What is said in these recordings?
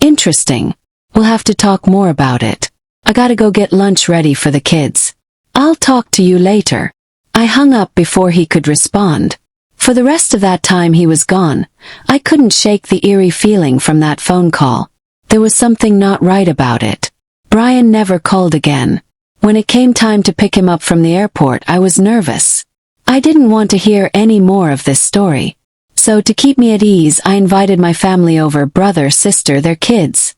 Interesting. We'll have to talk more about it. I gotta go get lunch ready for the kids. I'll talk to you later. I hung up before he could respond. For the rest of that time he was gone, I couldn't shake the eerie feeling from that phone call. There was something not right about it. Brian never called again. When it came time to pick him up from the airport, I was nervous. I didn't want to hear any more of this story. So to keep me at ease, I invited my family over, brother, sister, their kids.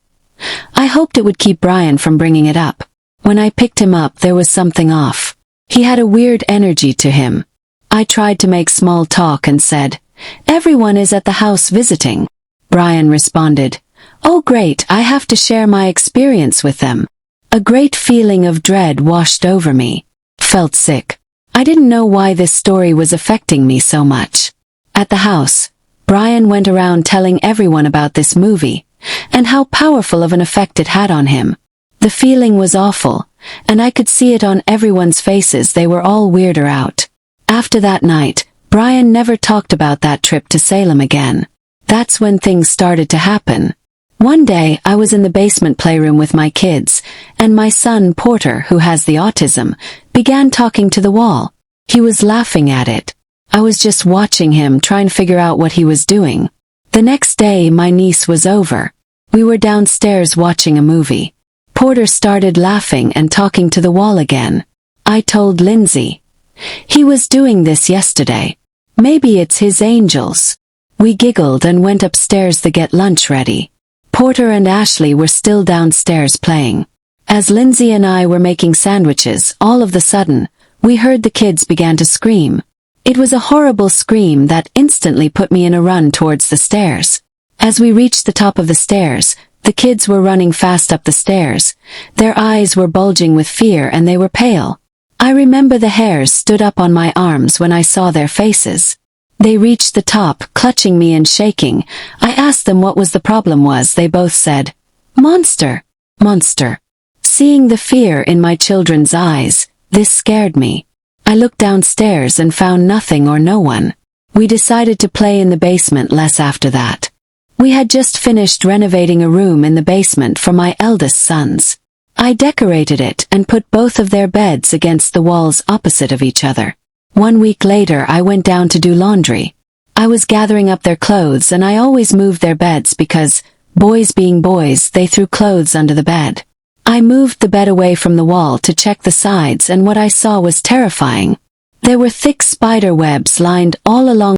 I hoped it would keep Brian from bringing it up. When I picked him up, there was something off. He had a weird energy to him. I tried to make small talk and said, "Everyone is at the house visiting." Brian responded, "Oh great, I have to share my experience with them." A great feeling of dread washed over me. Felt sick. I didn't know why this story was affecting me so much. At the house, Brian went around telling everyone about this movie, and how powerful of an effect it had on him. The feeling was awful, and I could see it on everyone's faces. They were all weirded out. After that night, Brian never talked about that trip to Salem again. That's when things started to happen. One day, I was in the basement playroom with my kids, and my son Porter, who has the autism, began talking to the wall. He was laughing at it. I was just watching him, trying to figure out what he was doing. The next day, my niece was over. We were downstairs watching a movie. Porter started laughing and talking to the wall again. I told Lindsay. He was doing this yesterday. Maybe it's his angels. We giggled and went upstairs to get lunch ready. Porter and Ashley were still downstairs playing. As Lindsay and I were making sandwiches, all of a sudden, we heard the kids began to scream. It was a horrible scream that instantly put me in a run towards the stairs. As we reached the top of the stairs, the kids were running fast up the stairs. Their eyes were bulging with fear and they were pale. I remember the hairs stood up on my arms when I saw their faces. They reached the top, clutching me and shaking. I asked them what was the problem was. They both said, "Monster, monster." Seeing the fear in my children's eyes, this scared me. I looked downstairs and found nothing or no one. We decided to play in the basement less after that. We had just finished renovating a room in the basement for my eldest sons. I decorated it and put both of their beds against the walls opposite of each other. 1 week later, I went down to do laundry. I was gathering up their clothes and I always moved their beds because, boys being boys, they threw clothes under the bed. I moved the bed away from the wall to check the sides, and what I saw was terrifying. There were thick spider webs lined all along